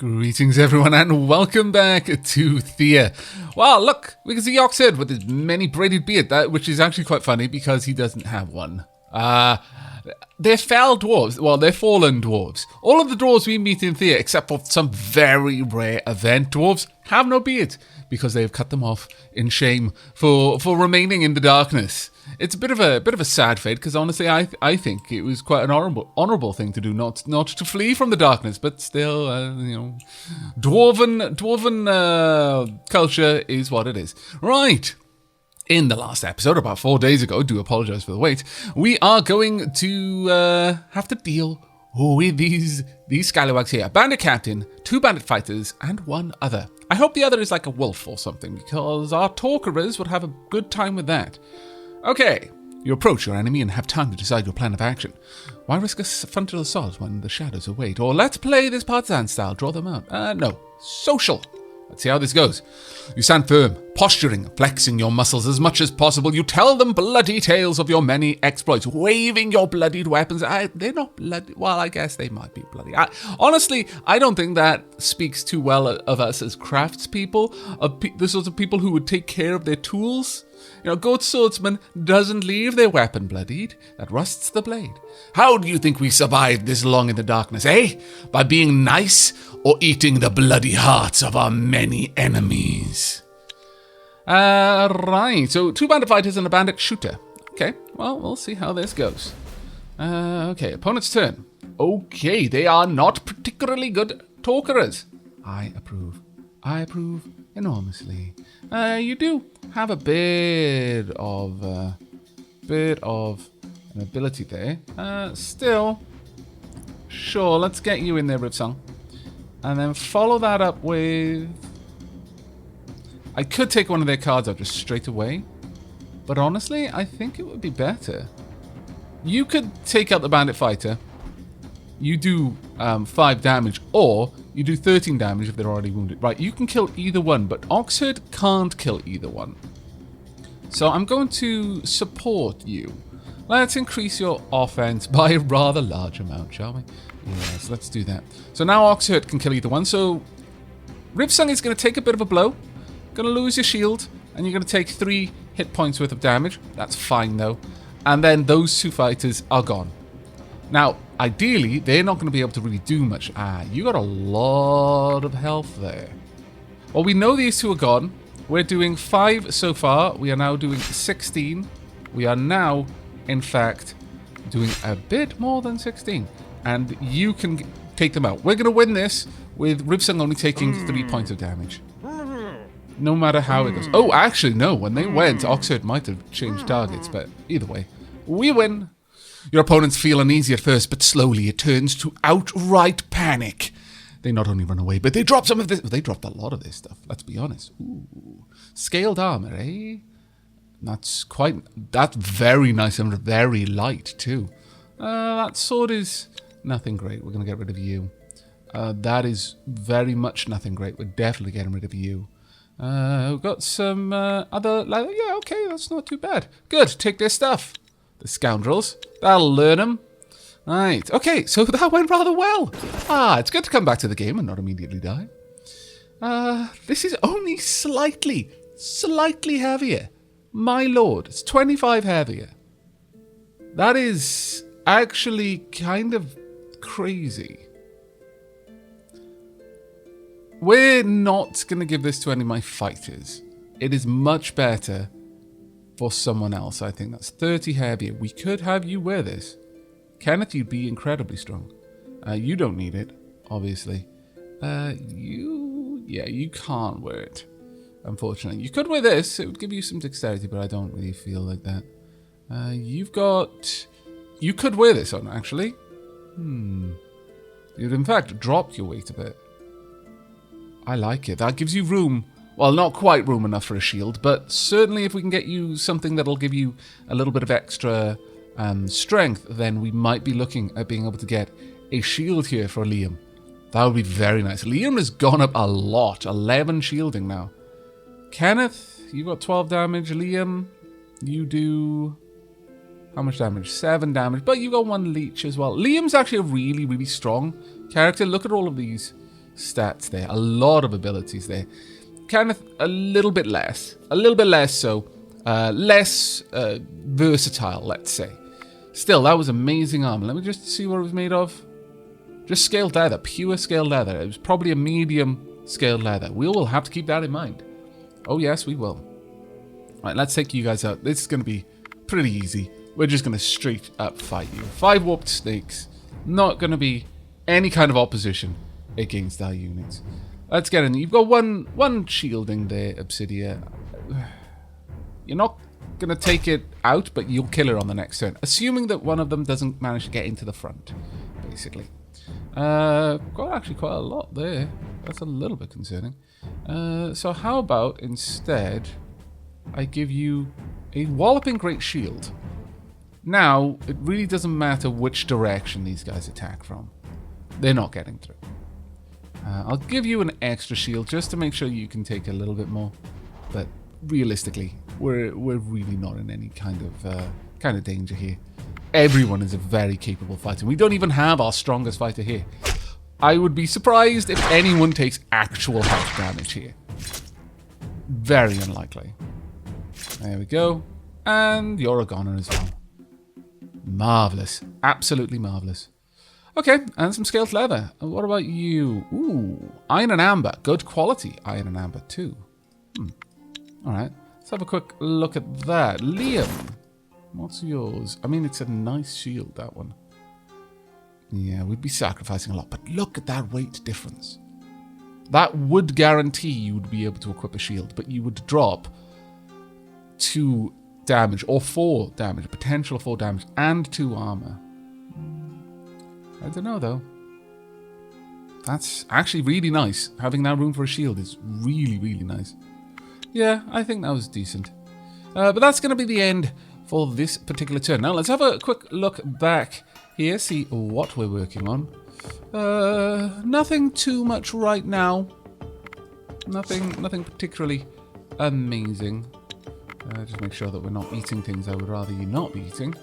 Greetings everyone and welcome back to Thea. Well, look, we can see Oxhead with his many braided beard, which is actually quite funny because he doesn't have one. They're fell dwarves, well, they're fallen dwarves. All of the dwarves we meet in Thea, except for some very rare event dwarves, have no beard because they have cut them off in shame for remaining in the darkness. It's a bit of a sad fate because honestly, I think it was quite an honorable thing to do, not to flee from the darkness, but still, dwarven culture is what it is. Right. In the last episode, about 4 days ago, do apologize for the wait, we are going to have to deal with these scallywags here. A bandit captain, 2 bandit fighters, and 1 other. I hope the other is like a wolf or something, because our talkerers would have a good time with that. Okay, you approach your enemy and have time to decide your plan of action. Why risk a frontal assault when the shadows await? Or let's play this partisan style, draw them out. No, social. Let's see how this goes. You stand firm, posturing, flexing your muscles as much as possible. You tell them bloody tales of your many exploits, waving your bloodied weapons. They're not bloody. Well, I guess they might be bloody. Honestly, I don't think that speaks too well of us as craftspeople, the sorts of people who would take care of their tools. You know, good swordsman doesn't leave their weapon bloodied. That rusts the blade. How do you think we survived this long in the darkness, eh? By being nice or eating the bloody hearts of our many enemies? Right. So 2 bandit fighters and a bandit shooter. Okay, well, we'll see how this goes. Okay, opponent's turn. Okay, they are not particularly good talkerers. I approve. I approve enormously. You do have a bit of an ability there. Still, sure, let's get you in there, Rivsong. And then follow that up with... I could take one of their cards out just straight away. But honestly, I think it would be better. You could take out the bandit fighter. You do 5 damage, or you do 13 damage if they're already wounded. Right, you can kill either one, but Oxhead can't kill either one. So I'm going to support you. Let's increase your offense by a rather large amount, shall we? Yes, let's do that. So now Oxhead can kill either one. So Rivsong is going to take a bit of a blow. Going to lose your shield, and you're going to take 3 hit points worth of damage. That's fine, though. And then those 2 fighters are gone. Now, ideally, they're not going to be able to really do much. You got a lot of health there. Well, we know these 2 are gone. We're doing 5 so far. We are now doing 16. We are now, in fact, doing a bit more than 16. And you can take them out. We're going to win this with Rivsong only taking 3 points of damage. No matter how it goes. Oh, actually, no. When they went, Oxhead might have changed targets. But either way, we win. Your opponents feel uneasy at first, but slowly it turns to outright panic. They not only run away, but they drop some of this. They dropped a lot of this stuff, let's be honest. Ooh. Scaled armor, eh? That's very nice and very light, too. That sword is nothing great. We're going to get rid of you. That is very much nothing great. We're definitely getting rid of you. We've got some other... Yeah, okay, that's not too bad. Good, take their stuff. The scoundrels. That'll learn them. Right. Okay, so that went rather well. It's good to come back to the game and not immediately die. This is only slightly heavier. My lord, it's 25 heavier. That is actually kind of crazy. We're not going to give this to any of my fighters. It is much better for someone else, I think. That's 30 heavier. We could have you wear this. Kenneth, you'd be incredibly strong. You don't need it, obviously. You can't wear it, unfortunately. You could wear this. It would give you some dexterity, but I don't really feel like that. You could wear this on, actually. You'd, in fact, dropped your weight a bit. I like it. That gives you room. Well, not quite room enough for a shield, but certainly if we can get you something that'll give you a little bit of extra strength, then we might be looking at being able to get a shield here for Liam. That would be very nice. Liam has gone up a lot. 11 shielding now. Kenneth, you got 12 damage. Liam, you do... How much damage? 7 damage. But you got 1 leech as well. Liam's actually a really, really strong character. Look at all of these stats there. A lot of abilities there. Kind of a little bit less so. Less versatile, let's say. Still, that was amazing armor. Let me just see what it was made of. Just scaled leather, pure scaled leather. It was probably a medium scaled leather. We will have to keep that in mind. Oh yes, we will. Right, let's take you guys out. This is going to be pretty easy. We're just going to straight up fight you. 5 warped snakes. Not going to be any kind of opposition against our units. Let's get in. You've got one shielding there, Obsidia. You're not going to take it out, but you'll kill her on the next turn. Assuming that one of them doesn't manage to get into the front, basically. Got actually quite a lot there. That's a little bit concerning. So how about instead I give you a walloping great shield. Now, it really doesn't matter which direction these guys attack from. They're not getting through. I'll give you an extra shield just to make sure you can take a little bit more. But realistically, we're really not in any kind of danger here. Everyone is a very capable fighter. We don't even have our strongest fighter here. I would be surprised if anyone takes actual health damage here. Very unlikely. There we go. And you're a goner as well. Marvellous. Absolutely marvellous. Okay, and some scaled leather. What about you? Ooh, iron and amber. Good quality iron and amber too. Alright, let's have a quick look at that. Liam, what's yours? I mean, it's a nice shield, that one. Yeah, we'd be sacrificing a lot, but look at that weight difference. That would guarantee you would be able to equip a shield, but you would drop 2 damage, or 4 damage, a potential of 4 damage, and 2 armor. I don't know, though. That's actually really nice. Having that room for a shield is really, really nice. Yeah, I think that was decent. But that's going to be the end for this particular turn. Now, let's have a quick look back here, see what we're working on. Nothing too much right now. Nothing particularly amazing. Just make sure that we're not eating things I would rather you not be eating.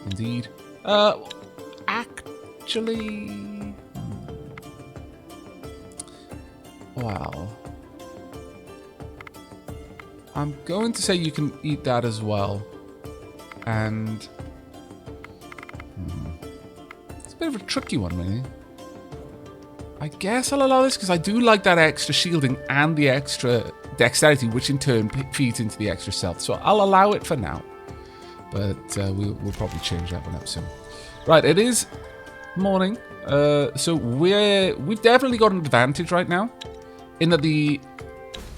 Indeed. Actually... Wow. I'm going to say you can eat that as well. And... It's a bit of a tricky one, really. I guess I'll allow this because I do like that extra shielding and the extra dexterity, which in turn feeds into the extra stealth. So I'll allow it for now. But we'll probably change that one up soon. Right, it is morning. So we've definitely got an advantage right now. In that the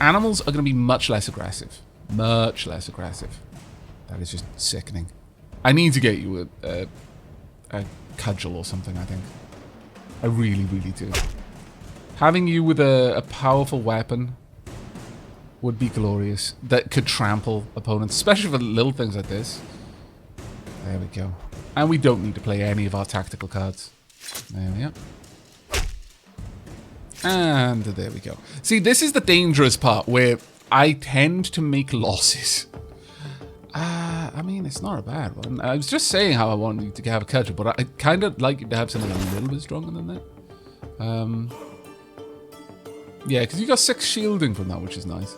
animals are going to be much less aggressive. Much less aggressive. That is just sickening. I need to get you a cudgel or something, I think. I really, really do. Having you with a powerful weapon would be glorious. That could trample opponents, especially for little things like this. There we go. And we don't need to play any of our tactical cards. There we are. And there we go. See, this is the dangerous part where I tend to make losses. I mean, it's not a bad one. I was just saying how I wanted you to have a cudgel, but I kind of like you to have something a little bit stronger than that. Yeah, because you got 6 shielding from that, which is nice.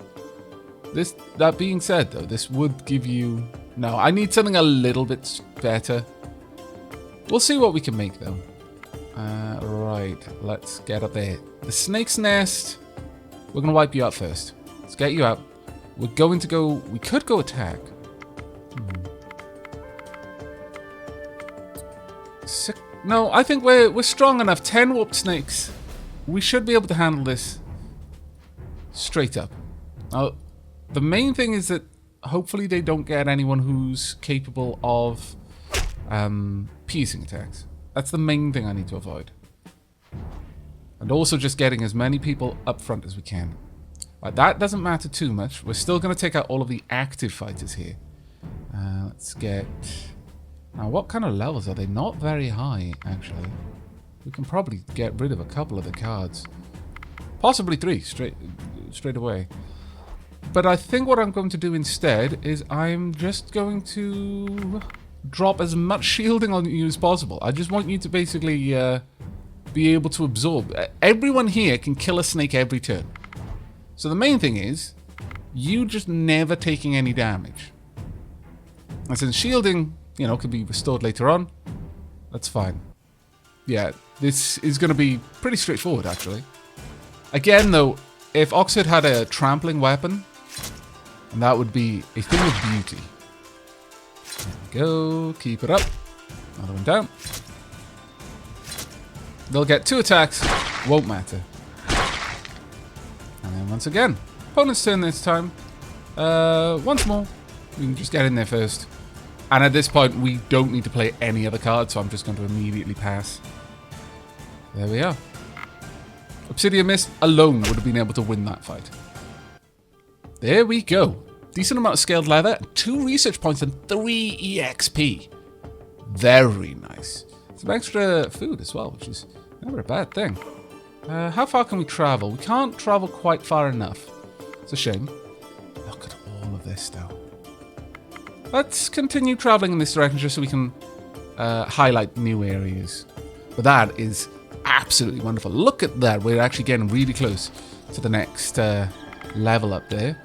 That being said, though, this would give you... No, I need something a little bit better. We'll see what we can make, though. Right, let's get up there. The snake's nest. We're going to wipe you out first. Let's get you out. We're going to go... We could go attack. No, I think we're strong enough. 10 warped snakes. We should be able to handle this straight up. Now, the main thing is that hopefully they don't get anyone who's capable of piercing attacks. That's the main thing I need to avoid. And also just getting as many people up front as we can. Right, that doesn't matter too much. We're still going to take out all of the active fighters here. Let's get... Now, what kind of levels are they? Not very high, actually. We can probably get rid of a couple of the cards. Possibly 3, straight away. But I think what I'm going to do instead is I'm just going to drop as much shielding on you as possible. I just want you to basically be be able to absorb. Everyone here can kill a snake every turn. So the main thing is, you just never taking any damage. And since shielding, you know, could be restored later on, that's fine. Yeah, this is going to be pretty straightforward, actually. Again, though, if Oxford had a trampling weapon, and that would be a thing of beauty. There we go. Keep it up. Another one down. They'll get 2 attacks. Won't matter. And then once again, opponent's turn this time. Once more. We can just get in there first. And at this point, we don't need to play any other cards, so I'm just going to immediately pass. There we are. Obsidian Mist alone would have been able to win that fight. There we go. Decent amount of scaled leather, 2 research points, and 3 EXP. Very nice. Some extra food as well, which is never a bad thing. How far can we travel? We can't travel quite far enough. It's a shame. Look at all of this, though. Let's continue traveling in this direction just so we can highlight new areas. But that is absolutely wonderful. Look at that. We're actually getting really close to the next level up there.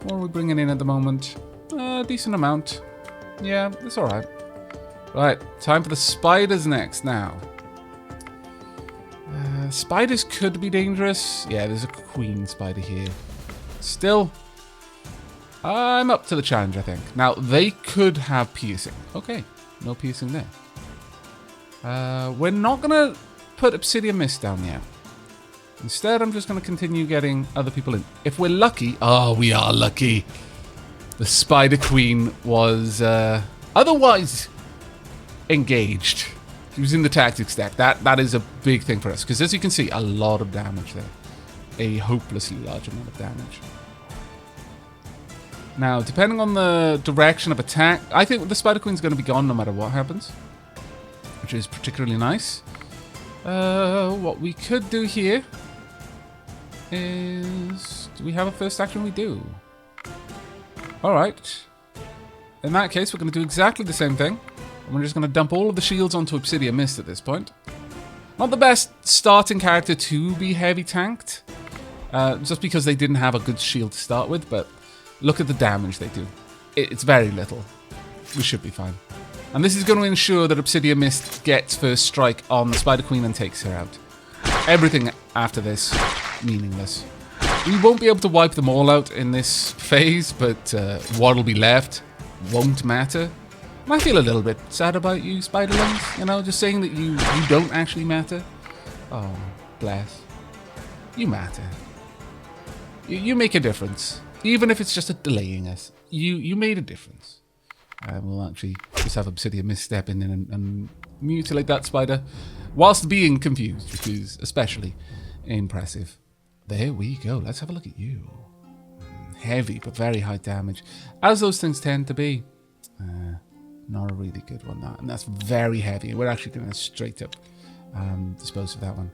What are we bringing in at the moment? Decent amount. Yeah, it's alright. Right, time for the spiders next now. Spiders could be dangerous. Yeah, there's a queen spider here. Still, I'm up to the challenge, I think. Now, they could have piercing. Okay, no piercing there. We're not going to put Obsidian Mist down yet. Instead, I'm just going to continue getting other people in. If we're lucky... Oh, we are lucky. The Spider Queen was otherwise engaged. She was in the tactics deck. That is a big thing for us. Because as you can see, a lot of damage there. A hopelessly large amount of damage. Now, depending on the direction of attack, I think the Spider Queen's going to be gone no matter what happens. Which is particularly nice. What we could do here is... Do we have a first action? We do. Alright. In that case, we're going to do exactly the same thing. And we're just going to dump all of the shields onto Obsidian Mist at this point. Not the best starting character to be heavy tanked. Just because they didn't have a good shield to start with, but look at the damage they do. It's very little. We should be fine. And this is going to ensure that Obsidian Mist gets first strike on the Spider Queen and takes her out. Everything after this, meaningless. We won't be able to wipe them all out in this phase, but what'll be left won't matter. And I feel a little bit sad about you, Spiderlings. You know, just saying that you don't actually matter. Oh, bless. You matter. You make a difference. Even if it's just a delaying us. You made a difference. We'll actually just have Obsidian Mist step in and mutilate that spider whilst being confused, which is especially impressive. There we go. Let's have a look at you. Heavy, but very high damage. As those things tend to be. Not a really good one, that. And that's very heavy. We're actually going to straight up dispose of that one.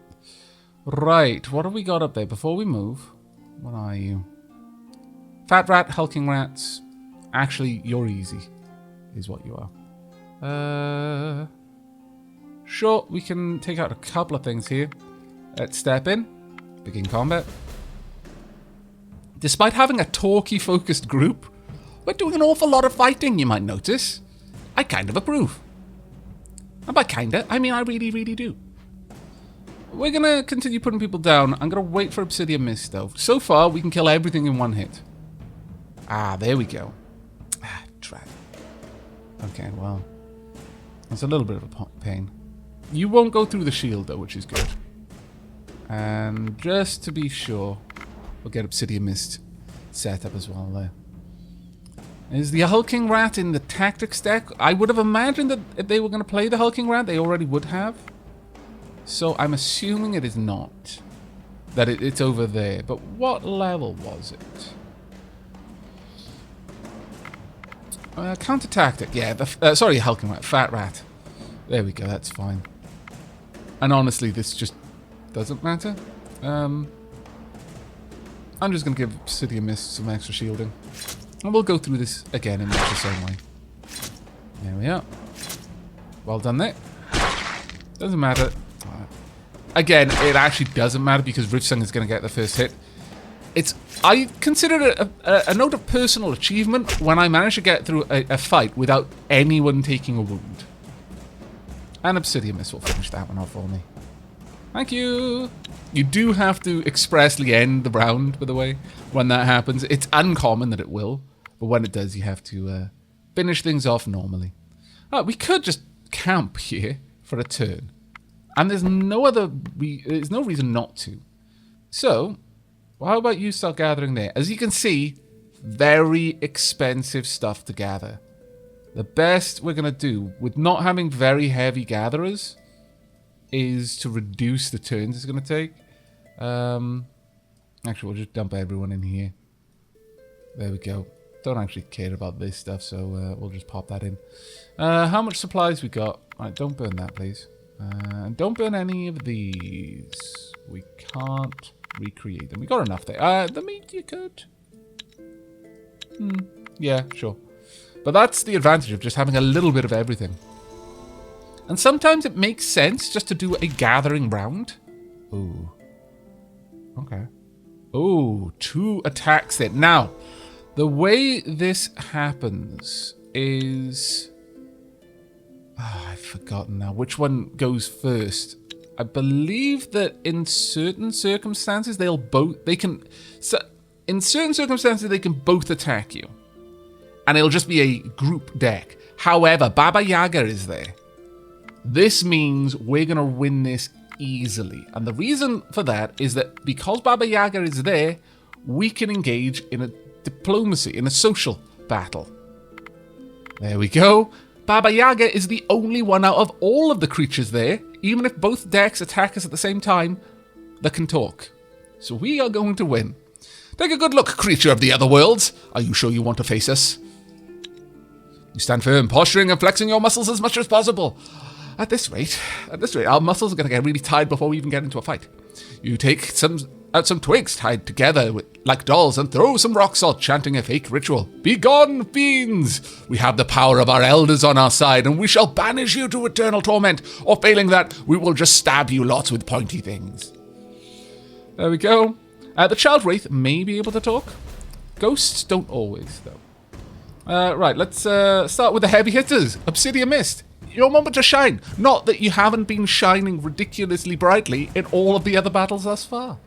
Right. What have we got up there? Before we move, what are you? Fat rat, hulking rats. Actually, you're easy. Is what you are. Sure, we can take out a couple of things here. Let's step in. Begin combat. Despite having a talky-focused group, we're doing an awful lot of fighting, you might notice. I kind of approve. And by kinda, I mean I really, really do. We're going to continue putting people down. I'm going to wait for Obsidian Mist, though. So far, we can kill everything in one hit. Ah, there we go. Ah, drag. Okay, well. That's a little bit of a pain. You won't go through the shield, though, which is good. And just to be sure, we'll get Obsidian Mist set up as well there. Is the hulking rat in the tactics deck? I would have imagined that if they were going to play the hulking rat, they already would have. So I'm assuming it is not. That it's over there. But what level was it? Counter tactic. Yeah, sorry, hulking rat. Fat rat. There we go, that's fine. And honestly, this just doesn't matter. I'm just going to give Obsidian Mist some extra shielding. And we'll go through this again in much the same way. There we are. Well done there. Doesn't matter. again, it actually doesn't matter because Rivsung is going to get the first hit. I consider it a note of personal achievement when I manage to get through a fight without anyone taking a wound. And Obsidian Mist will finish that one off for me. Thank you. You do have to expressly end the round, by the way, when that happens. It's uncommon that it will, but when it does, you have to finish things off normally. We could just camp here for a turn, and there's no reason not to. So, well, how about you start gathering there? As you can see, very expensive stuff to gather. The best we're going to do, with not having very heavy gatherers, is to reduce the turns it's going to take. Actually, we'll just dump everyone in here. There we go. Don't actually care about this stuff, so we'll just pop that in. How much supplies we got? Alright, don't burn that, please. Don't burn any of these. We can't recreate them. We got enough there. The meat you could. Yeah, sure. But that's the advantage of just having a little bit of everything. And sometimes it makes sense just to do a gathering round. Ooh. Okay. Ooh, 2 attacks there. Now, the way this happens is... I've forgotten now. Which one goes first? I believe that in certain circumstances, in certain circumstances, they can both attack you. And it'll just be a group deck. However, Baba Yaga is there. This means we're going to win this easily. And the reason for that is that because Baba Yaga is there, we can engage in a diplomacy, in a social battle. There we go. Baba Yaga is the only one out of all of the creatures there, even if both decks attack us at the same time, that can talk. So we are going to win. Take a good look, creature of the other worlds. Are you sure you want to face us? You stand firm, posturing and flexing your muscles as much as possible. At this rate, our muscles are going to get really tired before we even get into a fight. You take out some twigs tied together like dolls and throw some rock salt, chanting a fake ritual. Be gone, fiends! We have the power of our elders on our side, and we shall banish you to eternal torment. Or failing that, we will just stab you lots with pointy things. There we go. The Child Wraith may be able to talk. Ghosts don't always, though. Right, let's start with the heavy hitters. Obsidian Mist. Your moment to shine. Not that you haven't been shining ridiculously brightly in all of the other battles thus far.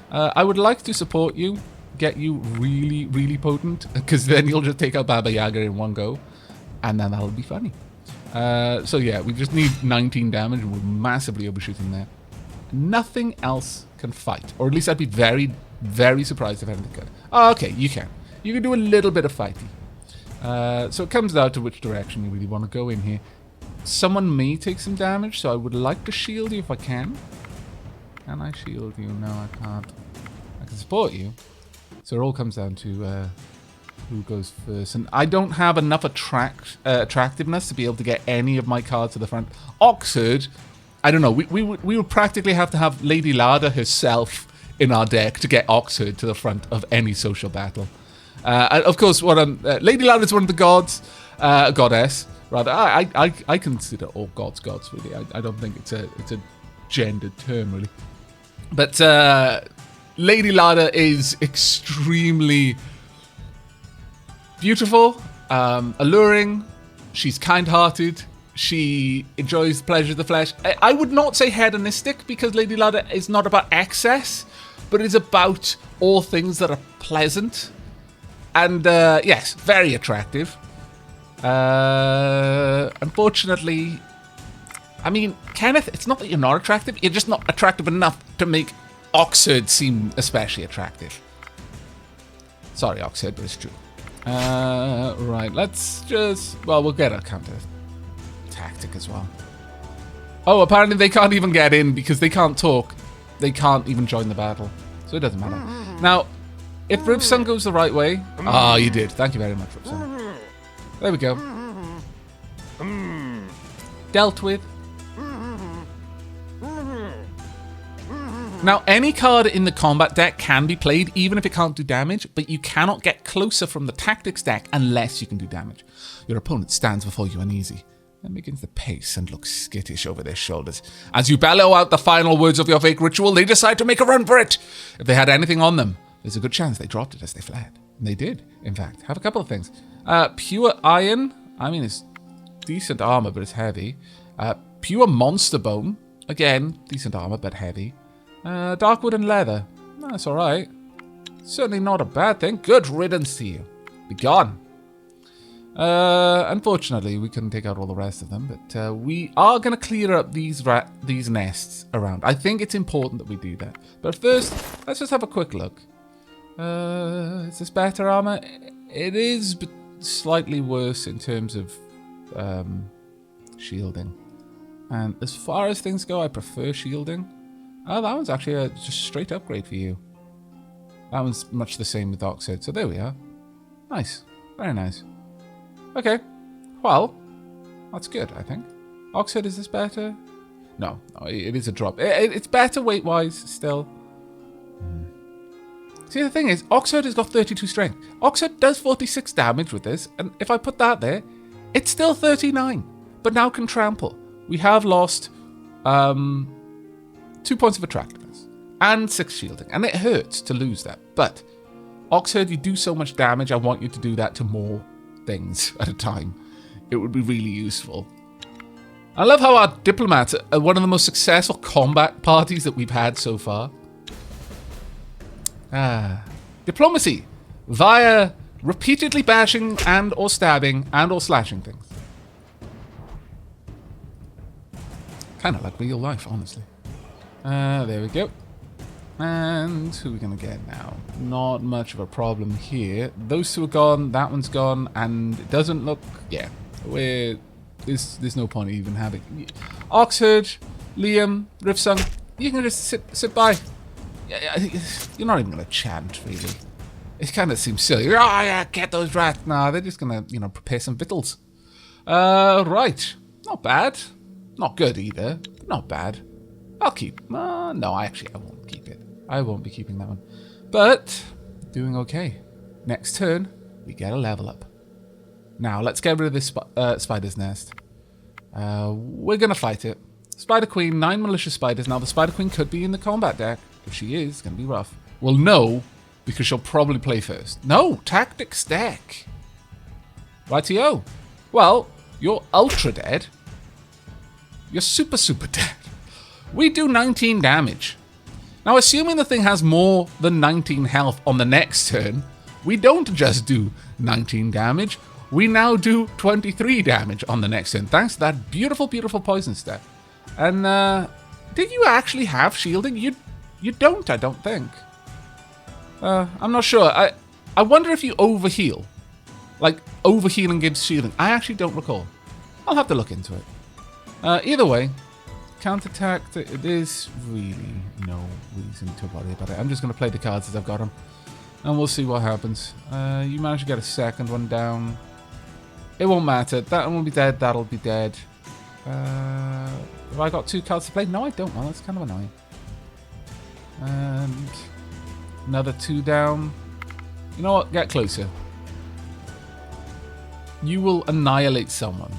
I would like to support you, get you really, really potent, because then you'll just take out Baba Yaga in one go, and then that'll be funny. So yeah, we just need 19 damage, and we're massively overshooting there. Nothing else can fight, or at least I'd be very, very surprised if anything could. Oh, okay, you can. You can do a little bit of fighting. So it comes down to which direction you really want to go in here. Someone may take some damage, so I would like to shield you if I can. Can I shield you? No, I can't. I can support you. So it all comes down to who goes first. And I don't have enough attractiveness to be able to get any of my cards to the front. Oxherd, I don't know. We would practically have to have Lady Lada herself in our deck to get Oxherd to the front of any social battle. And of course, Lady Lada is one of the gods, goddess. Rather, I consider all gods gods, really. I don't think it's a gendered term, really. But Lady Lada is extremely beautiful, alluring. She's kind-hearted. She enjoys the pleasure of the flesh. I would not say hedonistic, because Lady Lada is not about excess, but it's about all things that are pleasant. And yes, very attractive. Unfortunately, I mean, Kenneth, it's not that you're not attractive, you're just not attractive enough to make Oxherd seem especially attractive. Sorry, Oxherd, but it's true. Right, let's just... Well, we'll get a counter tactic as well. Oh, apparently they can't even get in because they can't talk. They can't even join the battle. So it doesn't matter. Now, if Rivsung goes the right way... Ah, you did. Thank you very much, Rivsung. There we go. Dealt with. Now, any card in the combat deck can be played, even if it can't do damage, but you cannot get closer from the tactics deck unless you can do damage. Your opponent stands before you uneasy. Then begins to pace and look skittish over their shoulders. As you bellow out the final words of your fake ritual, they decide to make a run for it. If they had anything on them, there's a good chance they dropped it as they fled. And they did, in fact. Have a couple of things. Pure iron. I mean, it's decent armor, but it's heavy. Pure monster bone. Again, decent armor, but heavy. Dark wood and leather. That's alright. Certainly not a bad thing. Good riddance to you. Be gone. Unfortunately, we couldn't take out all the rest of them, but we are going to clear up these nests around. I think it's important that we do that. But first, let's just have a quick look. Is this better armor? It is, but slightly worse in terms of shielding. And as far as things go, I prefer shielding. Oh, that one's actually a just straight upgrade for you. That one's much the same with Oxide, so there we are. Nice. Very nice. Okay. Well, that's good, I think. Oxide, is this better? No, it is a drop. It's better weight-wise, still. See, the thing is, Oxide has got 32 strength. Oxide does 46 damage with this, and if I put that there, it's still 39, but now can trample. We have lost 2 points of attractiveness and 6 shielding, and it hurts to lose that. But Oxide, you do so much damage, I want you to do that to more things at a time. It would be really useful. I love how our diplomats are one of the most successful combat parties that we've had so far. Diplomacy via repeatedly bashing and or stabbing and or slashing things. Kind of like real life, honestly. There we go. And who are we going to get now? Not much of a problem here. Those two are gone, that one's gone, and it doesn't look... Yeah, there's no point even having... Oxherd, Liam, Rifsung, you can just sit by. You're not even going to chant, really. It kind of seems silly. Oh, yeah, get those rats. Nah, they're just going to, prepare some victuals. Right. Not bad. Not good either. But not bad. I'll keep... no, I won't keep it. I won't be keeping that one. But, doing okay. Next turn, we get a level up. Now, let's get rid of this spider's nest. We're going to fight it. Spider Queen, 9 malicious spiders. Now, the Spider Queen could be in the combat deck. If she is, it's going to be rough. Well, no, because she'll probably play first. No, tactics deck. Rightio. Well, you're ultra dead. You're super, super dead. We do 19 damage. Now, assuming the thing has more than 19 health on the next turn, we don't just do 19 damage. We now do 23 damage on the next turn, thanks to that beautiful, beautiful poison step. And, did you actually have shielding? You don't, I don't think. I'm not sure. I wonder if you overheal. Like, overhealing gives shielding. I actually don't recall. I'll have to look into it. Either way, counterattack, there's really no reason to worry about it. I'm just going to play the cards as I've got them. And we'll see what happens. You managed to get a second one down. It won't matter. That one will be dead. That'll be dead. Have I got 2 cards to play? No, I don't. Well, that's kind of annoying. And another 2 down. You know what? Get closer. You will annihilate someone.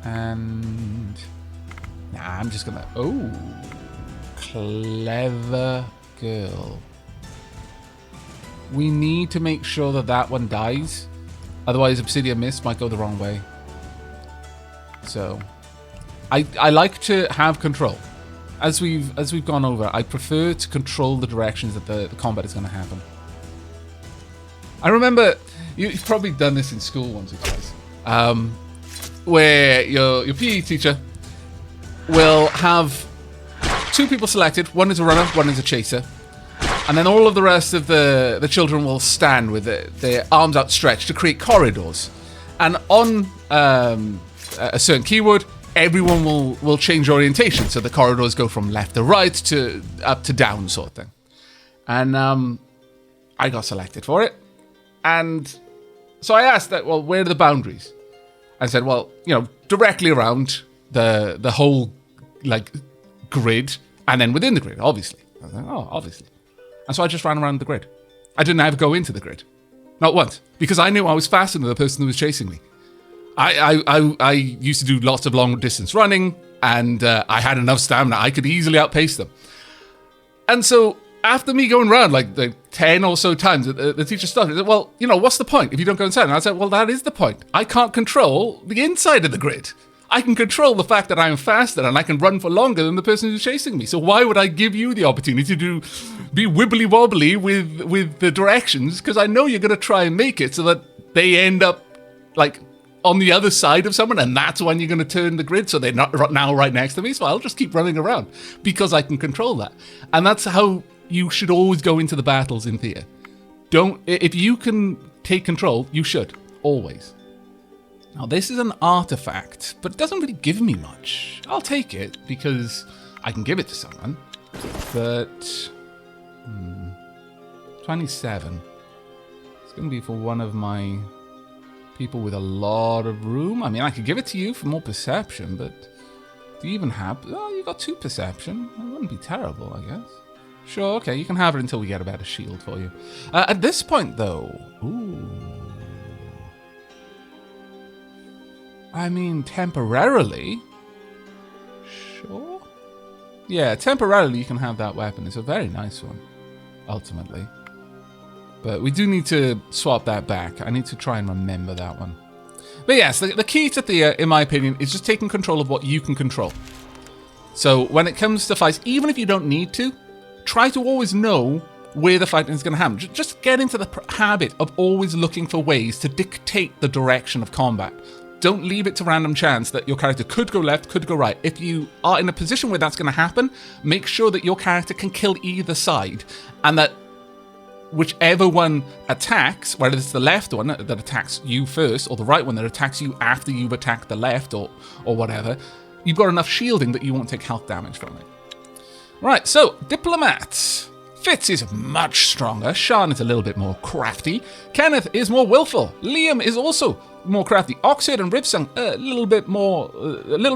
And... Nah, I'm just gonna... Oh! Clever girl. We need to make sure that that one dies. Otherwise, Obsidian Mist might go the wrong way. So... I like to have control. As we've gone over, I prefer to control the directions that the combat is going to happen. I remember... You've probably done this in school once or twice. Where your PE teacher will have 2 people selected. One is a runner, one is a chaser. And then all of the rest of the children will stand with their arms outstretched to create corridors. And on a certain keyword, everyone will change orientation. So the corridors go from left to right to up to down sort of thing. And I got selected for it. And so I asked that, well, where are the boundaries? I said, well, directly around the whole, grid, and then within the grid, obviously. I was like, oh, obviously. And so I just ran around the grid. I didn't ever go into the grid. Not once. Because I knew I was faster than the person who was chasing me. I used to do lots of long distance running, and I had enough stamina. I could easily outpace them. And so after me going around like the 10 or so times, the teacher stopped and said, well, you know, what's the point if you don't go inside? And I said, well, that is the point. I can't control the inside of the grid. I can control the fact that I'm faster and I can run for longer than the person who's chasing me. So why would I give you the opportunity to be wibbly wobbly with the directions? Because I know you're going to try and make it so that they end up like on the other side of someone, and that's when you're going to turn the grid so they're not now right next to me. So I'll just keep running around because I can control that. And that's how you should always go into the battles in Thea. If you can take control, you should always. Now, this is an artifact, but it doesn't really give me much. I'll take it, because I can give it to someone. But... 27. It's going to be for one of my people with a lot of room. I mean, I could give it to you for more perception, but... Do you even have... Oh, you got 2 perception. That wouldn't be terrible, I guess. Sure, okay, you can have it until we get a better shield for you. At this point, though... Ooh... I mean, temporarily. Sure. Yeah, temporarily you can have that weapon. It's a very nice one, ultimately. But we do need to swap that back. I need to try and remember that one. But yes, the key to Thea, in my opinion, is just taking control of what you can control. So when it comes to fights, even if you don't need to, try to always know where the fighting is going to happen. Just get into the habit of always looking for ways to dictate the direction of combat. Don't leave it to random chance that your character could go left, could go right. If you are in a position where that's going to happen, make sure that your character can kill either side, and that whichever one attacks, whether it's the left one that attacks you first, or the right one that attacks you after you've attacked the left, or whatever, you've got enough shielding that you won't take health damage from it. Right, so, Diplomat. Fitz is much stronger. Sean is a little bit more crafty. Kenneth is more willful. Liam is also more crafty. Oxhead and Ribsung a little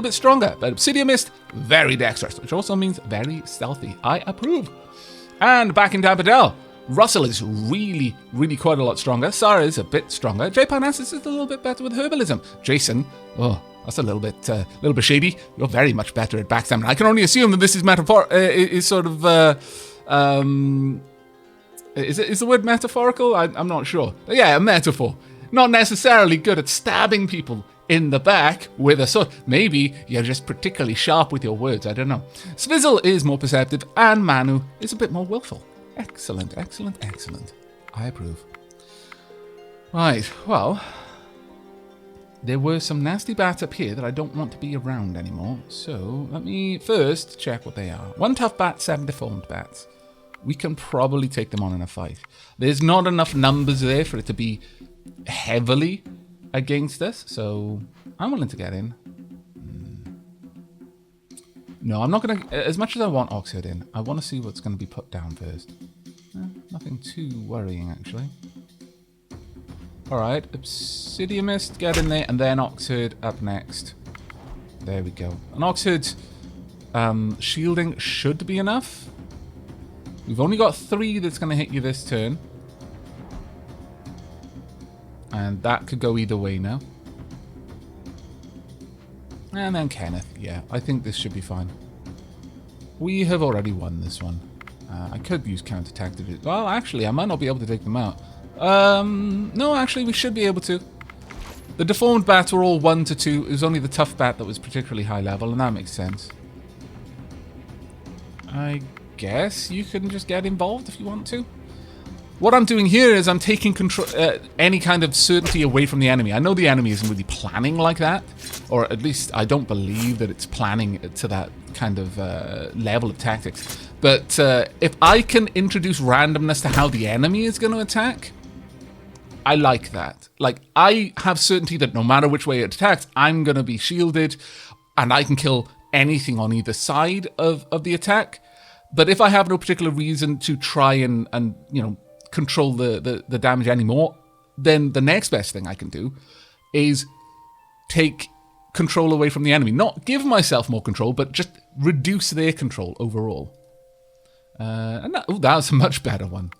bit stronger. But Obsidian Mist, very dexterous, which also means very stealthy. I approve. And back in Dapper Dell, Russell is really, really quite a lot stronger. Sarah is a bit stronger. J. Parnassus is a little bit better with herbalism. Jason, that's a little bit shady. You're very much better at backstabbing. I can only assume that this is is sort of. Is the word metaphorical? I'm not sure. Yeah, a metaphor. Not necessarily good at stabbing people in the back with a sword. Maybe you're just particularly sharp with your words. I don't know. Svizzle is more perceptive, and Manu is a bit more willful. Excellent, excellent, excellent. I approve. Right, well, there were some nasty bats up here that I don't want to be around anymore. So let me first check what they are. 1 tough bat, 7 deformed bats. We can probably take them on in a fight. There's not enough numbers there for it to be heavily against us, so I'm willing to get in. No, I'm not going to... As much as I want Oxhead in, I want to see what's going to be put down first. Nothing too worrying, actually. Alright, Obsidian Mist, get in there, and then Oxhead up next. There we go. And Oxhead's shielding should be enough. We've only got 3 that's going to hit you this turn. And that could go either way now. And then Kenneth. Yeah, I think this should be fine. We have already won this one. I could use counterattack to do it. Well, actually, I might not be able to take them out. No, actually, we should be able to. The deformed bats were all 1 to 2. It was only the tough bat that was particularly high level, and that makes sense. I guess you can just get involved if you want to. What I'm doing here is I'm taking control, any kind of certainty away from the enemy. I know the enemy isn't really planning like that, or at least I don't believe that it's planning to that kind of level of tactics. But if I can introduce randomness to how the enemy is going to attack, I like that. Like, I have certainty that no matter which way it attacks, I'm going to be shielded, and I can kill anything on either side of the attack. But if I have no particular reason to try and you know, control the damage anymore, then the next best thing I can do is take control away from the enemy. Not give myself more control, but just reduce their control overall. And that was a much better one.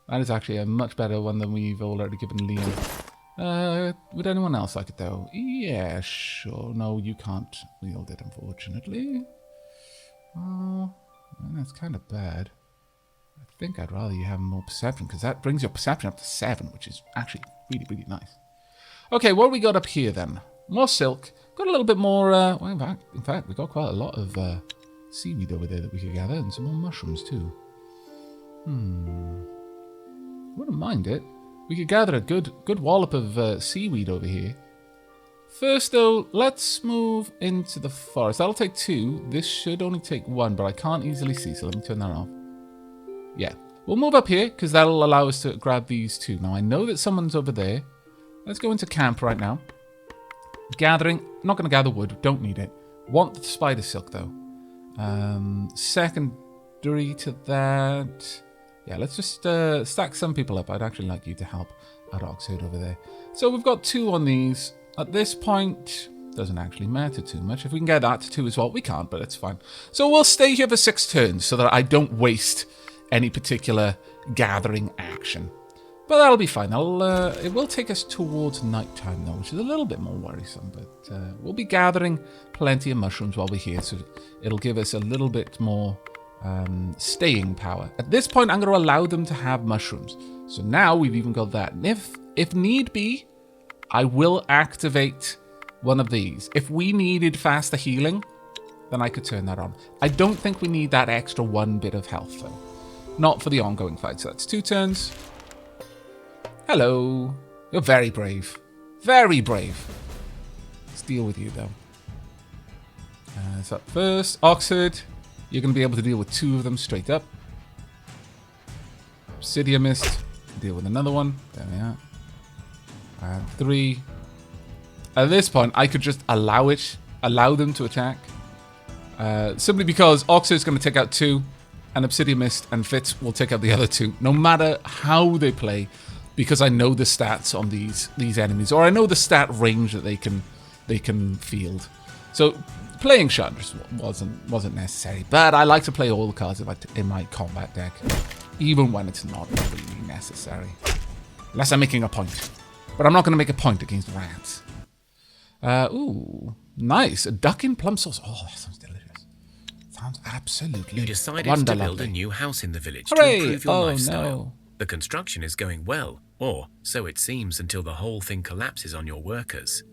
That is actually a much better one than we've already given Liam. Would anyone else like it, though? Yeah, sure. No, you can't wield it, unfortunately. Oh, that's kind of bad. I think I'd rather you have more perception, because that brings your perception up to 7, which is actually really, really nice. Okay, what have we got up here, then? More silk. Got a little bit more... well, in fact, we got quite a lot of seaweed over there that we could gather, and some more mushrooms, too. Wouldn't mind it. We could gather a good wallop of seaweed over here. First, though, let's move into the forest. That'll take 2. This should only take 1, but I can't easily see, so let me turn that off. Yeah. We'll move up here, because that'll allow us to grab these 2. Now, I know that someone's over there. Let's go into camp right now. Gathering. Not going to gather wood. Don't need it. Want the spider silk, though. Secondary to that... Yeah, let's just stack some people up. I'd actually like you to help at Oxford over there. So we've got 2 on these. At this point, doesn't actually matter too much. If we can get that to 2 as well, we can't, but it's fine. So we'll stay here for 6 turns so that I don't waste any particular gathering action. But that'll be fine. It will take us towards nighttime, though, which is a little bit more worrisome. But we'll be gathering plenty of mushrooms while we're here, so it'll give us a little bit more... staying power. At this point, I'm going to allow them to have mushrooms. So now we've even got that. And if need be, I will activate one of these. If we needed faster healing, then I could turn that on. I don't think we need that extra 1 bit of health, though. Not for the ongoing fight. So that's 2 turns. Hello. You're very brave. Very brave. Let's deal with you, though. So first, Oxford. You're going to be able to deal with 2 of them straight up. Obsidian Mist. Deal with another one. There we are. And 3. At this point, I could just allow them to attack. Simply because Oxford's going to take out 2, and Obsidian Mist and Fitz will take out the other 2, no matter how they play, because I know the stats on these enemies, or I know the stat range that they can field. So playing Chandra's wasn't necessary, but I like to play all the cards in my combat deck, even when it's not really necessary. Unless I'm making a point. But I'm not going to make a point against rats. Ooh, nice. A duck in plum sauce. Oh, that sounds delicious. Sounds absolutely You decided wonderlovely. to build a new house in the village Hooray! to improve your lifestyle. No. The construction is going well, or so it seems until the whole thing collapses on your workers.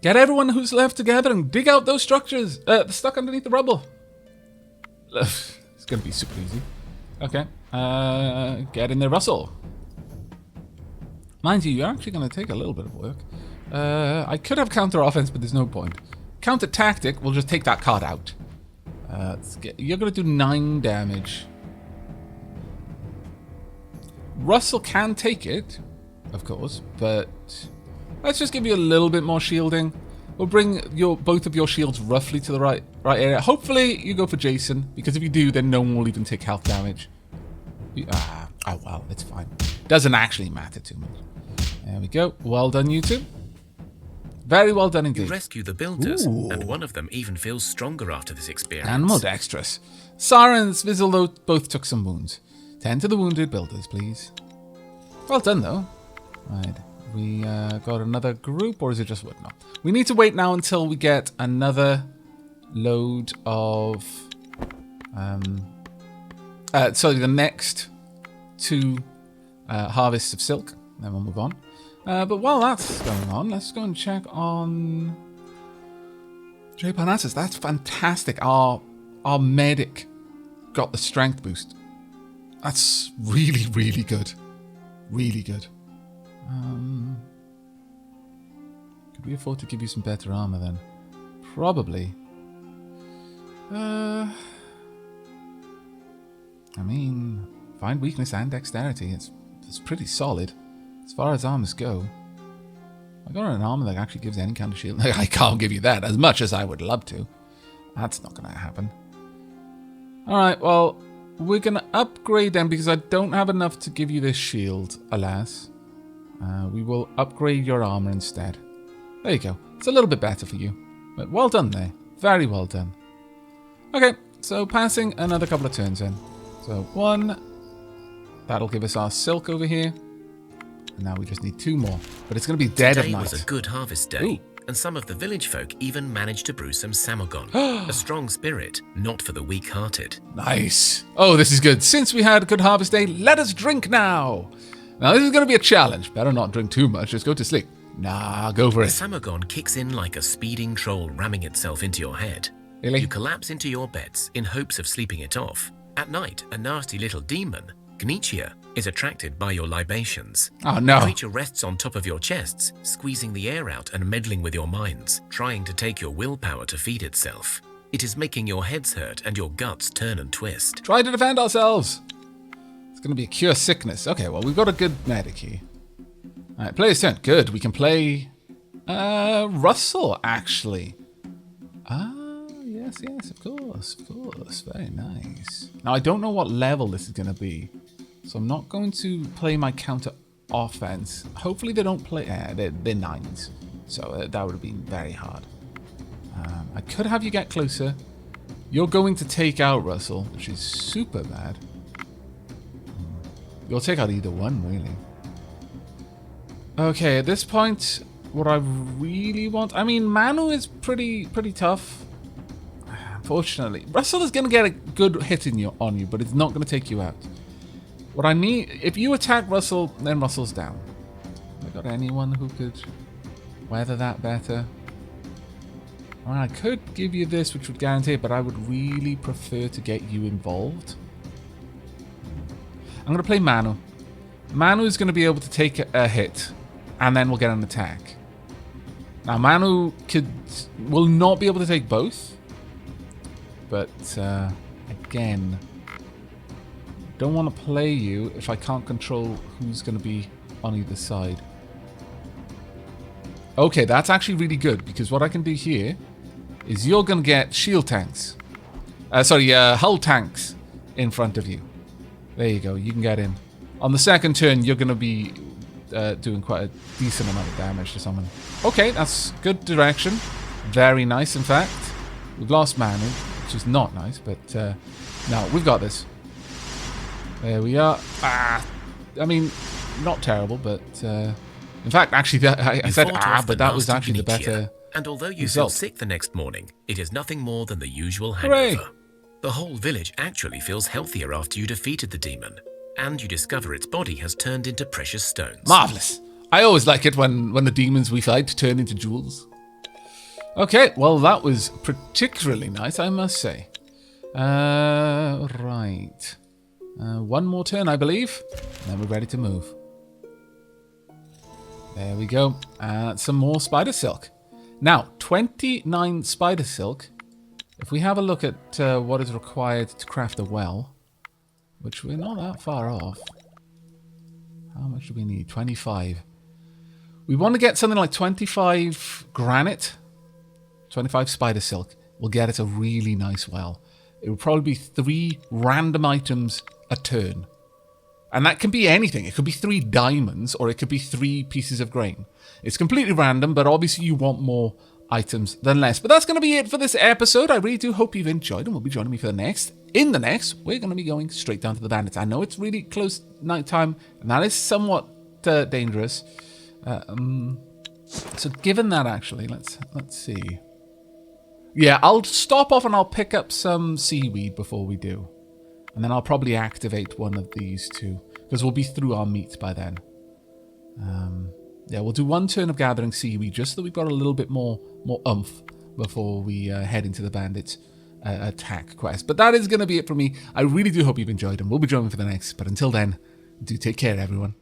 Get everyone who's left together and dig out those structures stuck underneath the rubble. It's going to be super easy. Okay. Get in there, Russell. Mind you, you're actually going to take a little bit of work. I could have counter offense, but there's no point. Counter tactic, we'll just take that card out. You're going to do 9 damage. Russell can take it, of course, but let's just give you a little bit more shielding. We'll bring both of your shields roughly to the right area. Hopefully you go for Jason, because if you do, then no one will even take health damage. Oh well, it's fine. Doesn't actually matter too much. There we go. Well done, you two. Very well done indeed. You rescue the builders, Ooh. and one of them even feels stronger after this experience. And more dexterous. Sarah and Svizzle both took some wounds. Tend to the wounded builders, please. Well done, though. Right. We got another group, or is it just wood? No. We need to wait now until we get another load of... sorry, the next 2 harvests of silk. Then we'll move on. But while that's going on, let's go and check on... J. Parnassus. That's fantastic. Our medic got the strength boost. That's really, really good. Really good. Could we afford to give you some better armor then? Probably. I mean, find weakness and dexterity. It's pretty solid as far as armors go. I got an armor that actually gives any kind of shield. I can't give you that as much as I would love to. That's not going to happen. Alright, well, we're going to upgrade them because I don't have enough to give you this shield, alas. We will upgrade your armor instead. There you go. It's a little bit better for you. But well done there. Very well done. Okay, so passing another couple of turns in. So 1. That'll give us our silk over here. And now we just need 2 more. but it's going to be dead of Today night. was a good harvest day, Ooh. and some of the village folk even managed to brew some samagon, a strong spirit, not for the weak-hearted. Nice. Oh, this is good. Since we had a good harvest day, let us drink now. Now, this is going to be a challenge. Better not drink too much. Just go to sleep. Nah, go for The it. samagon kicks in like a speeding troll ramming itself into your head. Really? You collapse into your beds in hopes of sleeping it off. At night, a nasty little demon, Gnichia, is attracted by your libations. Oh, no. The creature rests on top of your chests, squeezing the air out and meddling with your minds, trying to take your willpower to feed itself. It is making your heads hurt and your guts turn and twist. Try to defend ourselves. It's going to be a cure sickness. Okay, well, we've got a good medic here. All right, player's turn. Good. We can play Russell, actually. Yes, of course. Very nice. Now, I don't know what level this is going to be, so I'm not going to play my counter offense. Hopefully they don't play... they're 9s, so that would have been very hard. I could have you get closer. You're going to take out Russell, which is super bad. You'll take out either one, really. Okay, at this point, what I really want... I mean, Manu is pretty tough. Unfortunately. Russell is going to get a good hit on you, but it's not going to take you out. What I need... If you attack Russell, then Russell's down. Have I got anyone who could weather that better? Well, I could give you this, which would guarantee it, but I would really prefer to get you involved. I'm going to play Manu. Manu is going to be able to take a hit, and then we'll get an attack. Now, Manu will not be able to take both, but again, don't want to play you if I can't control who's going to be on either side. Okay, that's actually really good, because what I can do here is you're going to get shield tanks. Hull tanks in front of you. There you go, you can get in. On the second turn, you're going to be doing quite a decent amount of damage to someone. Okay, that's good direction. Very nice, in fact. We've lost Manu, which is not nice, but no, we've got this. There we are. I mean, not terrible, but... in fact, actually, I said but that was actually the better And although you result. feel sick the next morning, it is nothing more than the usual Hooray. hangover. The whole village actually feels healthier after you defeated the demon, and you discover its body has turned into precious stones. Marvellous. I always like it when the demons we fight turn into jewels. Okay, well, that was particularly nice, I must say. Right. One more turn, I believe. And then we're ready to move. There we go. Some more spider silk. Now, 29 spider silk. If we have a look at what is required to craft a well, which we're not that far off. How much do we need? 25. We want to get something like 25 granite, 25 spider silk. We'll get it a really nice well. It will probably be 3 random items a turn. And that can be anything. It could be 3 diamonds, or it could be 3 pieces of grain. It's completely random, but obviously you want more items than less. But that's going to be it for this episode. I really do hope you've enjoyed, and will be joining me for the next. In the next, we're going to be going straight down to the bandits. I know it's really close nighttime, and that is somewhat dangerous. So given that, actually, let's see. Yeah, I'll stop off and I'll pick up some seaweed before we do. And then I'll probably activate one of these two, because we'll be through our meat by then. Yeah, we'll do 1 turn of gathering seaweed, just so that we've got a little bit more oomph before we head into the bandits' attack quest. But that is going to be it for me. I really do hope you've enjoyed, and we'll be joining for the next. But until then, do take care, everyone.